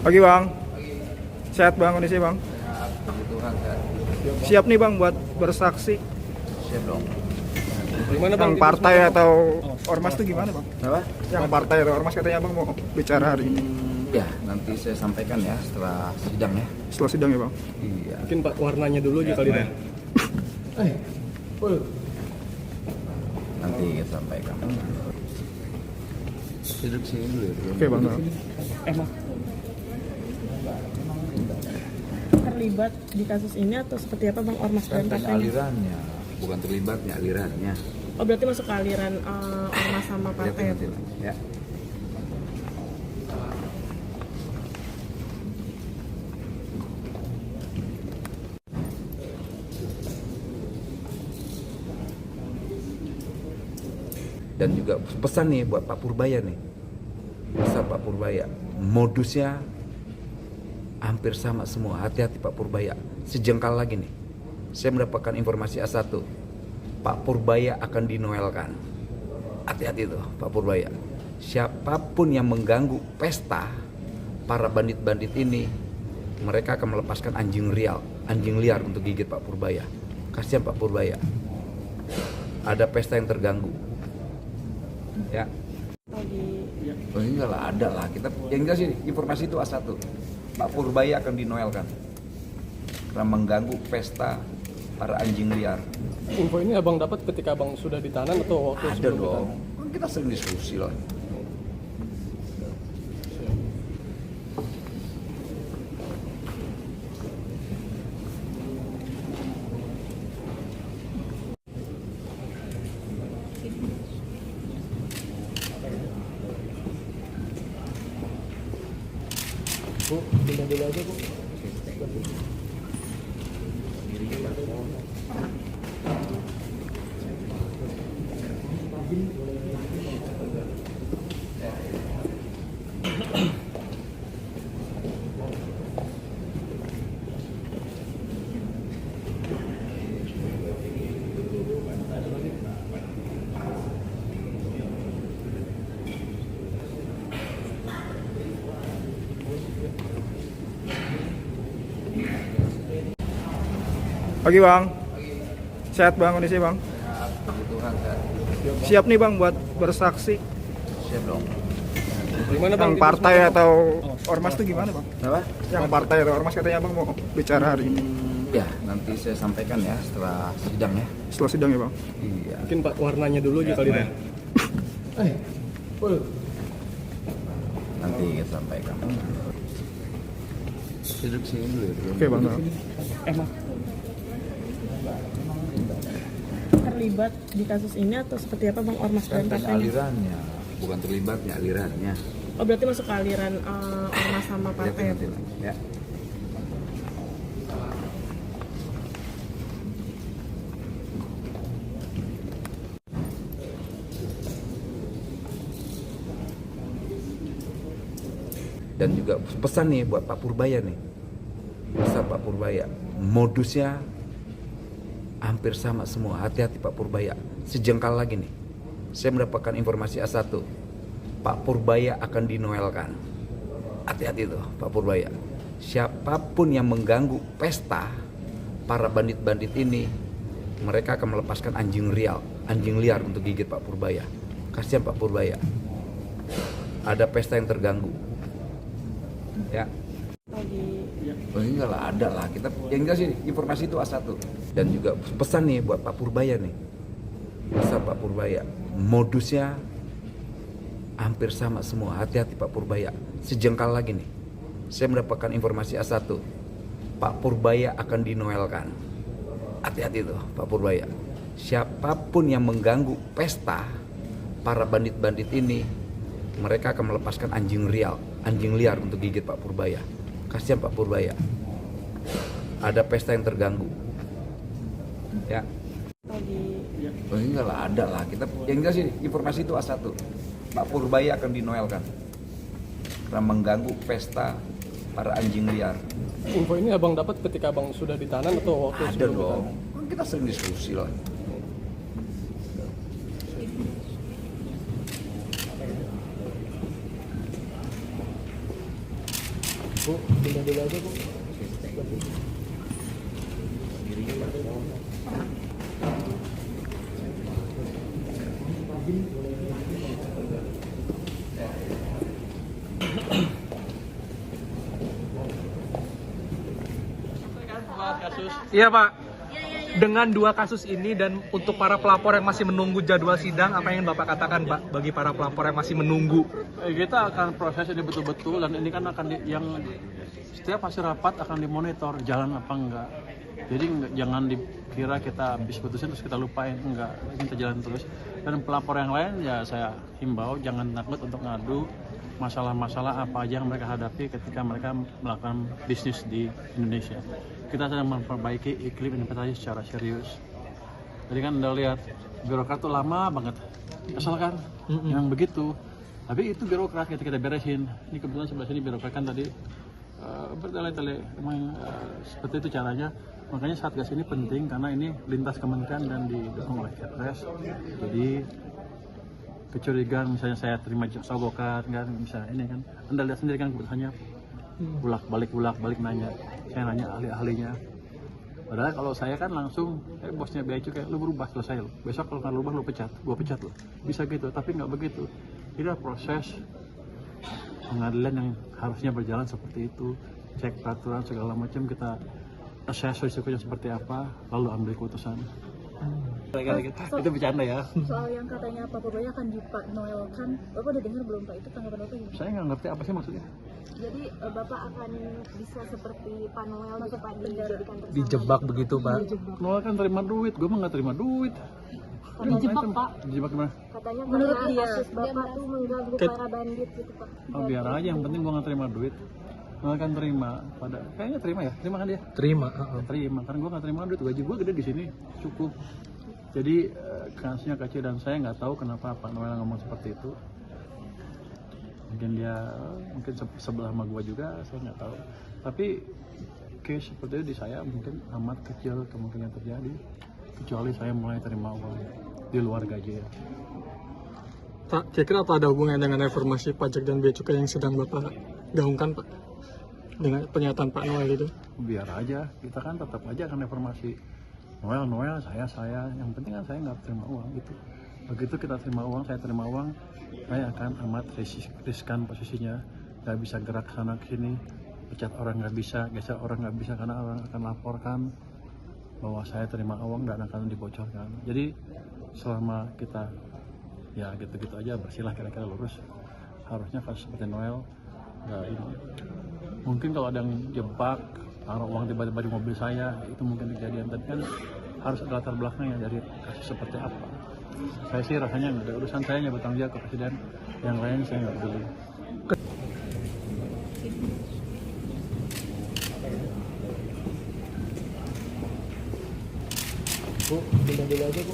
Pagi bang, sehat bang kondisi bang? Sehat, puji Tuhan sehat. Siap nih bang buat bersaksi? Siap dong. Gimana Yang partai atau ormas itu gimana bang? Apa? Yang partai atau ormas katanya bang mau bicara hari ini Ya, nanti saya sampaikan ya setelah sidang ya. setelah sidang ya bang? Iya. Mungkin Pak warnanya dulu aja kali Bang. Nanti kita sampaikan. Duduk sini dulu ya. Oke bang. Terlibat di kasus ini atau seperti apa bang ormas dan Kan partainya? alirannya, bukan terlibatnya, alirannya. Oh berarti masuk ke aliran ormas sama Lihat partai. nanti ya. Dan juga pesan nih buat Pak Purbaya nih. Pesan Pak Purbaya, modusnya hampir sama semua. Hati-hati Pak Purbaya. Sejengkal lagi nih. Saya mendapatkan informasi A1. Pak Purbaya akan dinoelkan. Hati-hati tuh Pak Purbaya. Siapapun yang mengganggu pesta para bandit-bandit ini, mereka akan melepaskan anjing liar untuk gigit Pak Purbaya. Kasihan Pak Purbaya. Ada pesta yang terganggu. Ya. Oh ini enggak lah, ada lah. Kita yang jelas ini informasi itu A1. Pak Purbaya akan dinoelkan karena mengganggu pesta para anjing liar. Info ini abang dapat ketika abang sudah ditahan atau waktu Ada sebelum dong. ditahan? Kan kita sering diskusi lah. Bu, pindah dulu aja Bu. Pagi bang, sehat bang kondisi bang? Sehat, puji Tuhan sehat. Siap nih bang buat bersaksi? Siap dong. Gimana Yang Bang? partai atau ormas itu gimana bang? Apa? Yang partai atau ormas katanya bang mau bicara hari ini Ya, nanti saya sampaikan ya setelah sidang ya. setelah sidang ya bang? Iya. Mungkin Pak warnanya dulu aja kali Bang. Nanti kita sampaikan. Duduk sini dulu ya. Oke bang. Terlibat di kasus ini atau seperti apa bang ormas dan Kan partainya? alirannya, bukan terlibatnya, alirannya. Oh berarti masuk ke aliran ormas sama Lihat partai. nanti ya. Dan juga pesan nih buat Pak Purbaya nih. Pesan Pak Purbaya, modusnya hampir sama semua. Hati-hati Pak Purbaya. Sejengkal lagi nih. Saya mendapatkan informasi A1. Pak Purbaya akan dinoelkan. Hati-hati tuh Pak Purbaya. Siapapun yang mengganggu pesta para bandit-bandit ini, mereka akan melepaskan anjing liar untuk gigit Pak Purbaya. Kasihan Pak Purbaya. Ada pesta yang terganggu. Ya. Oh ini enggak lah, ada lah. Kita yang jelas ini informasi itu A1. Dan juga pesan nih buat Pak Purbaya nih. Pesan Pak Purbaya, modusnya hampir sama semua. Hati-hati Pak Purbaya. Sejengkal lagi nih. Saya mendapatkan informasi A1. Pak Purbaya akan dinoelkan. Hati-hati tuh Pak Purbaya. Siapapun yang mengganggu pesta para bandit-bandit ini, mereka akan melepaskan anjing liar untuk gigit Pak Purbaya. Kasihan Pak Purbaya. Ada pesta yang terganggu. Ya. Oh ini enggak lah, ada lah. Kita yang jelas ini informasi itu A1. Pak Purbaya akan dinoelkan karena mengganggu pesta para anjing liar. Info ini abang dapat ketika abang sudah ditahan atau waktu Ada sebelum dong. ditahan? Kan kita sering diskusi lah. Bu, pindah dulu aja Bu. Iya Pak, dengan dua kasus ini dan untuk para pelapor yang masih menunggu jadwal sidang, apa yang ingin Bapak katakan Pak bagi para pelapor yang masih menunggu? Kita akan proses ini betul-betul dan ini kan akan yang setiap hasil rapat akan dimonitor jalan apa enggak. Jadi jangan dikira kita habis putusin terus kita lupain, enggak, ini kita jalan terus. Dan pelapor yang lain ya saya himbau jangan takut untuk ngadu masalah-masalah apa aja yang mereka hadapi ketika mereka melakukan bisnis di Indonesia. Kita sedang memperbaiki iklim investasi secara serius. Jadi kan udah lihat birokrat tuh lama banget, kesel kan? Memang begitu. Tapi itu birokrat kita beresin. Ini kebetulan sebelah sini birokrat kan tadi bertele-tele. Memang seperti itu caranya. Makanya Satgas ini penting karena ini lintas kementerian dan didukung oleh Kepres. Jadi kecurigaan misalnya saya terima sogokan kan bisa ini kan Anda lihat sendiri kan keputusannya bolak balik nanya, saya nanya ahli-ahlinya, padahal kalau saya kan langsung bosnya Bea Cukai, lu berubah selesai lo, besok kalau nggak berubah lu pecat, gua pecat lo, bisa gitu. Tapi nggak begitu, ini proses pengadilan yang harusnya berjalan seperti itu, cek peraturan segala macam, kita assess risikonya seperti apa, lalu ambil keputusan. Itu bercanda ya. Soal yang katanya Pak Purbaya akan dipanoelkan, Bapak udah dengar belum Pak? Itu tanggapan Bapak gimana? Saya nggak ngerti apa sih maksudnya. Jadi Bapak akan bisa seperti Panoel gitu Pak, dijadikan tersangka? Dijebak begitu Pak? Noel kan terima duit, gue mah nggak terima duit. Dijebak Pak? Dijebak gimana? Katanya menurut dia kasus Bapak tuh mengganggu para bandit gitu Pak. Oh biar aja, yang penting gue nggak terima duit. Noel kan terima, kayaknya terima ya, terima kan dia? Terima. Terima, kan gue nggak terima duit, gaji gue gede di sini, cukup. Jadi kasusnya kecil dan saya nggak tahu kenapa Pak Noel ngomong seperti itu. Mungkin dia sebelah sama gue juga, saya nggak tahu. Tapi case seperti itu di saya mungkin amat kecil kemungkinan terjadi, kecuali saya mulai terima uang di luar gaji ya. Pak, kira-kira apa ada hubungan dengan reformasi pajak dan bea cukai yang sedang Bapak gaungkan Pak? Dengan pernyataan Pak Noel itu? Biar aja, kita kan tetap aja akan reformasi. Noel, saya, yang penting kan saya nggak terima uang gitu. Begitu kita terima uang, saya terima uang, saya akan amat riskan posisinya, nggak bisa gerak sana ke sini, pecat orang nggak bisa, geser orang nggak bisa karena orang akan laporkan bahwa saya terima uang dan akan dibocorkan. Jadi selama kita ya gitu-gitu aja bersihlah kira-kira lurus, harusnya kasus seperti Noel nggak ini. Mungkin kalau ada yang jebak taruh uang tiba-tiba di mobil saya, itu mungkin kejadian, tapi kan harus ada latar belakangnya dari kasus seperti apa. Saya sih rasanya nggak ada urusan, saya hanya bertanggung jawab ke presiden, yang lain saya nggak peduli. Bu, pindah dulu aja Bu.